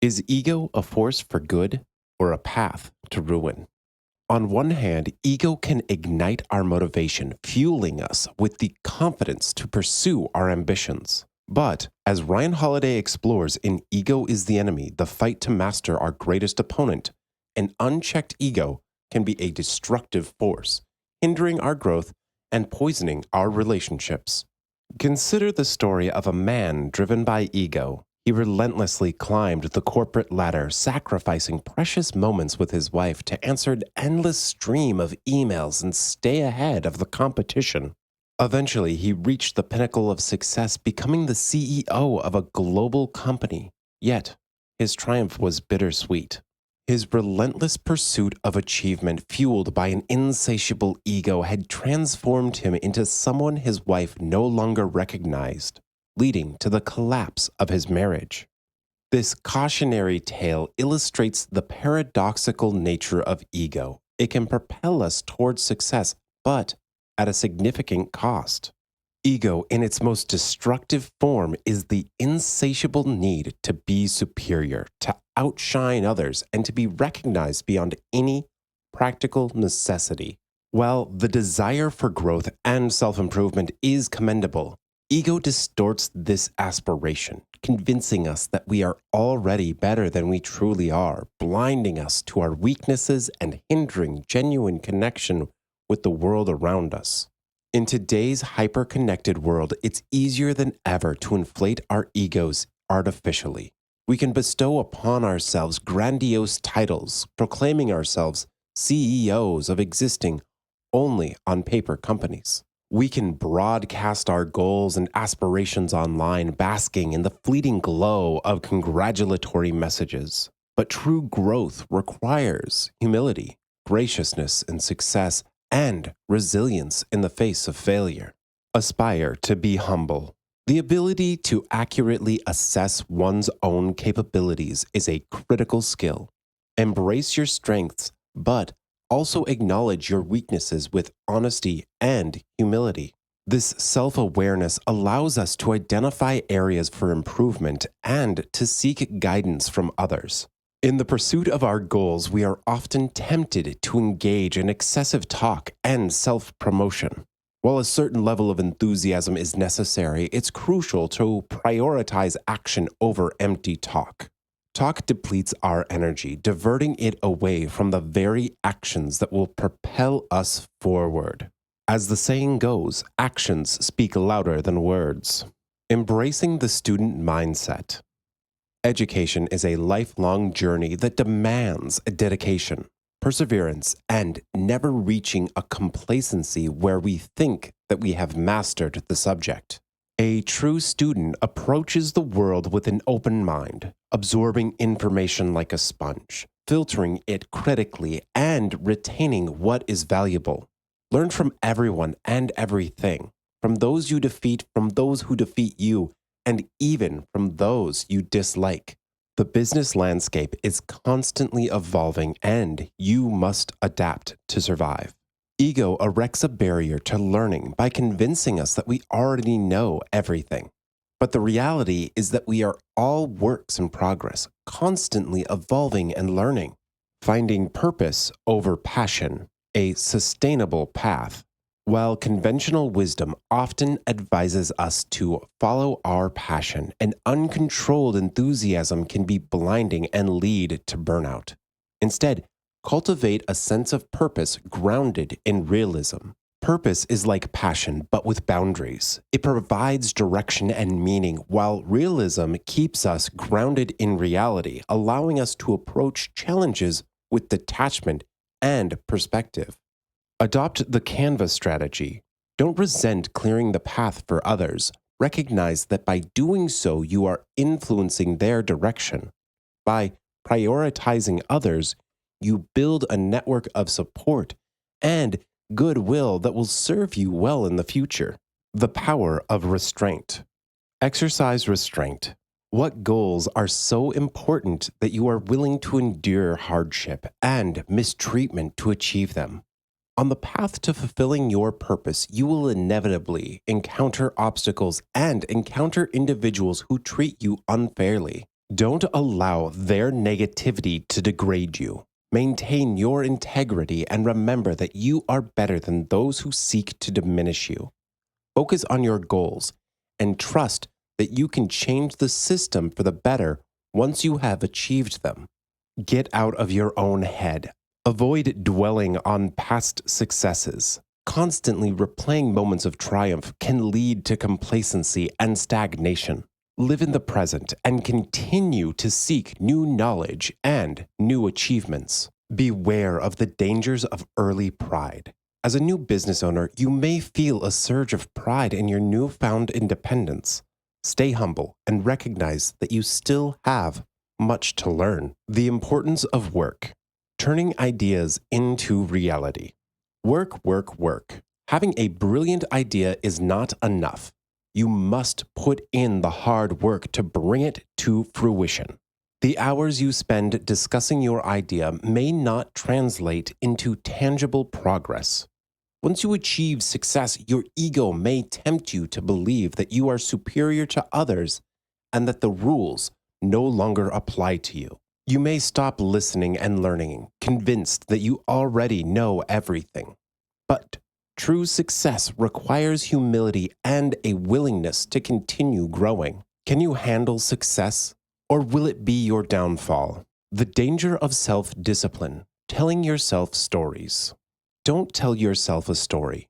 Is ego a force for good or a path to ruin? On one hand, ego can ignite our motivation, fueling us with the confidence to pursue our ambitions. But, as Ryan Holiday explores in Ego is the Enemy, the Fight to Master Our Greatest Opponent, an unchecked ego can be a destructive force, hindering our growth and poisoning our relationships. Consider the story of a man driven by ego. He relentlessly climbed the corporate ladder, sacrificing precious moments with his wife to answer an endless stream of emails and stay ahead of the competition. Eventually, he reached the pinnacle of success, becoming the CEO of a global company. Yet, his triumph was bittersweet. His relentless pursuit of achievement, fueled by an insatiable ego, had transformed him into someone his wife no longer recognized, leading to the collapse of his marriage. This cautionary tale illustrates the paradoxical nature of ego. It can propel us towards success, but at a significant cost. Ego, in its most destructive form, is the insatiable need to be superior, to outshine others, and to be recognized beyond any practical necessity. While the desire for growth and self improvement is commendable, ego distorts this aspiration, convincing us that we are already better than we truly are, blinding us to our weaknesses and hindering genuine connection with the world around us. In today's hyper-connected world, it's easier than ever to inflate our egos artificially. We can bestow upon ourselves grandiose titles, proclaiming ourselves CEOs of existing only on paper companies. We can broadcast our goals and aspirations online, basking in the fleeting glow of congratulatory messages. But true growth requires humility, graciousness in success, and resilience in the face of failure. Aspire to be humble. The ability to accurately assess one's own capabilities is a critical skill. Embrace your strengths, but also acknowledge your weaknesses with honesty and humility. This self-awareness allows us to identify areas for improvement and to seek guidance from others. In the pursuit of our goals, we are often tempted to engage in excessive talk and self-promotion. While a certain level of enthusiasm is necessary, it's crucial to prioritize action over empty talk. Talk depletes our energy, diverting it away from the very actions that will propel us forward. As the saying goes, actions speak louder than words. Embracing the student mindset. Education is a lifelong journey that demands dedication, perseverance, and never reaching a complacency where we think that we have mastered the subject. A true student approaches the world with an open mind, absorbing information like a sponge, filtering it critically, and retaining what is valuable. Learn from everyone and everything, from those you defeat, from those who defeat you, and even from those you dislike. The business landscape is constantly evolving, and you must adapt to survive. Ego erects a barrier to learning by convincing us that we already know everything. But the reality is that we are all works in progress, constantly evolving and learning. Finding purpose over passion, a sustainable path. While conventional wisdom often advises us to follow our passion, an uncontrolled enthusiasm can be blinding and lead to burnout. Instead, cultivate a sense of purpose grounded in realism. Purpose is like passion, but with boundaries. It provides direction and meaning, while realism keeps us grounded in reality, allowing us to approach challenges with detachment and perspective. Adopt the canvas strategy. Don't resent clearing the path for others. Recognize that by doing so, you are influencing their direction. By prioritizing others, you build a network of support and goodwill that will serve you well in the future. The power of restraint. Exercise restraint. What goals are so important that you are willing to endure hardship and mistreatment to achieve them? On the path to fulfilling your purpose, you will inevitably encounter obstacles and encounter individuals who treat you unfairly. Don't allow their negativity to degrade you. Maintain your integrity and remember that you are better than those who seek to diminish you. Focus on your goals and trust that you can change the system for the better once you have achieved them. Get out of your own head. Avoid dwelling on past successes. Constantly replaying moments of triumph can lead to complacency and stagnation. Live in the present and continue to seek new knowledge and new achievements. Beware of the dangers of early pride. As a new business owner, you may feel a surge of pride in your newfound independence. Stay humble and recognize that you still have much to learn. The importance of work. Turning ideas into reality. Work, work, work. Having a brilliant idea is not enough. You must put in the hard work to bring it to fruition. The hours you spend discussing your idea may not translate into tangible progress. Once you achieve success, your ego may tempt you to believe that you are superior to others and that the rules no longer apply to you. You may stop listening and learning, convinced that you already know everything. But true success requires humility and a willingness to continue growing. Can you handle success, or will it be your downfall? The danger of self-discipline, telling yourself stories. Don't tell yourself a story.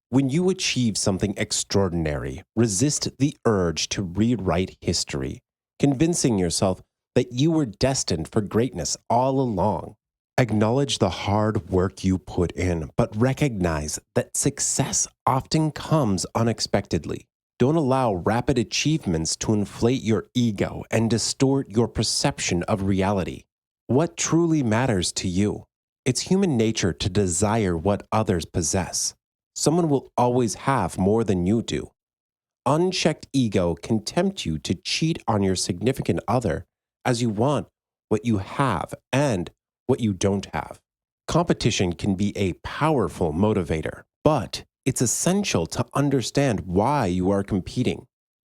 When you achieve something extraordinary, resist the urge to rewrite history, convincing yourself that you were destined for greatness all along. Acknowledge the hard work you put in, but recognize that success often comes unexpectedly. Don't allow rapid achievements to inflate your ego and distort your perception of reality. What truly matters to you? It's human nature to desire what others possess. Someone will always have more than you do. Unchecked ego can tempt you to cheat on your significant other as you want what you have and what you don't have. Competition can be a powerful motivator, but it's essential to understand why you are competing.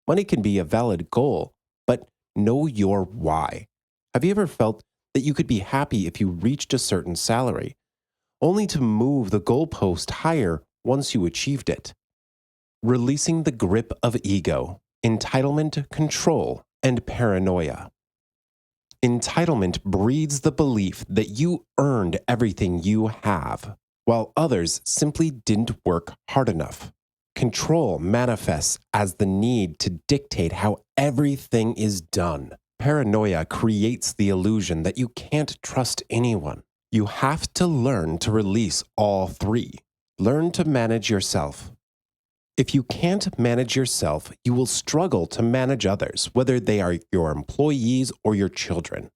Money can be a valid goal, but know your why. Have you ever felt that you could be happy if you reached a certain salary, only to move the goalpost higher once you achieved it? Releasing the grip of ego, entitlement, control, and paranoia. Entitlement breeds the belief that you earned everything you have, while others simply didn't work hard enough. Control manifests as the need to dictate how everything is done. Paranoia creates the illusion that you can't trust anyone. You have to learn to release all three. Learn to manage yourself. If you can't manage yourself, you will struggle to manage others, whether they are your employees or your children.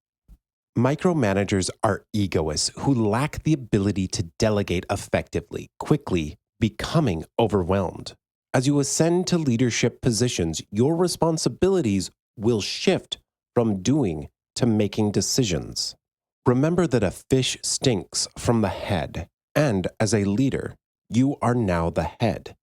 Micromanagers are egoists who lack the ability to delegate effectively, quickly becoming overwhelmed. As you ascend to leadership positions, your responsibilities will shift from doing to making decisions. Remember that a fish stinks from the head, and as a leader, you are now the head.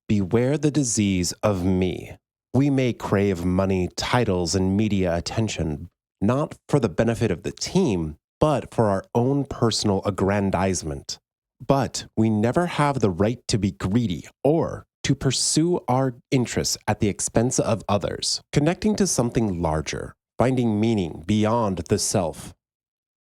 Beware the disease of me. We may crave money, titles, and media attention, not for the benefit of the team, but for our own personal aggrandizement. But we never have the right to be greedy or to pursue our interests at the expense of others. Connecting to something larger, finding meaning beyond the self.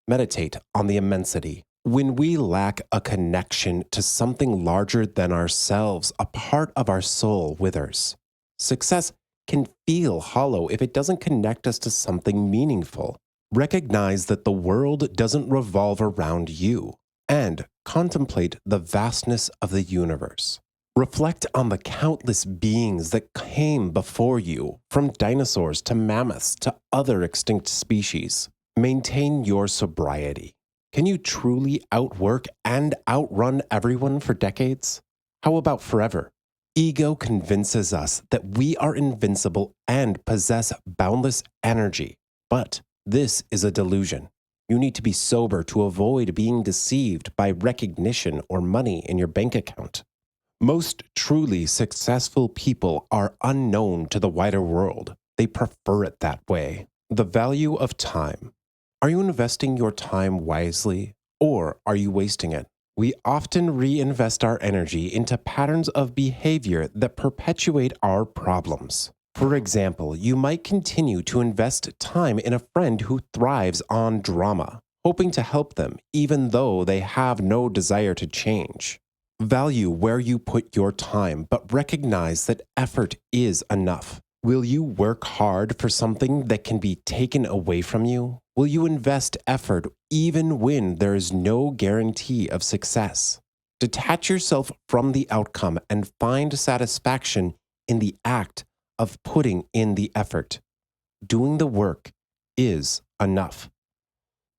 Meditate on the immensity. When we lack a connection to something larger than ourselves, a part of our soul withers. Success can feel hollow if it doesn't connect us to something meaningful. Recognize that the world doesn't revolve around you, and contemplate the vastness of the universe. Reflect on the countless beings that came before you, from dinosaurs to mammoths to other extinct species. Maintain your sobriety. Can you truly outwork and outrun everyone for decades? How about forever? Ego convinces us that we are invincible and possess boundless energy. But this is a delusion. You need to be sober to avoid being deceived by recognition or money in your bank account. Most truly successful people are unknown to the wider world. They prefer it that way. The value of time. Are you investing your time wisely or are you wasting it? We often reinvest our energy into patterns of behavior that perpetuate our problems. For example, you might continue to invest time in a friend who thrives on drama, hoping to help them even though they have no desire to change. Value where you put your time, but recognize that effort is enough. Will you work hard for something that can be taken away from you? Will you invest effort even when there is no guarantee of success? Detach yourself from the outcome and find satisfaction in the act of putting in the effort. Doing the work is enough.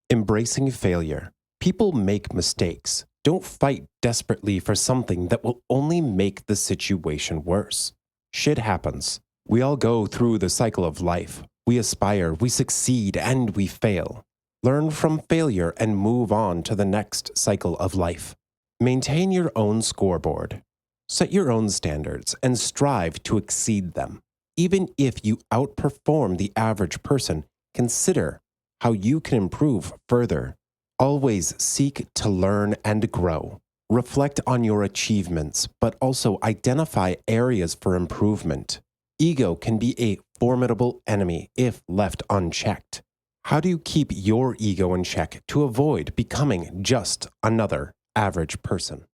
Embracing failure. People make mistakes. Don't fight desperately for something that will only make the situation worse. Shit happens. We all go through the cycle of life. We aspire, we succeed, and we fail. Learn from failure and move on to the next cycle of life. Maintain your own scoreboard. Set your own standards and strive to exceed them. Even if you outperform the average person, consider how you can improve further. Always seek to learn and grow. Reflect on your achievements, but also identify areas for improvement. Ego can be a formidable enemy if left unchecked. How do you keep your ego in check to avoid becoming just another average person?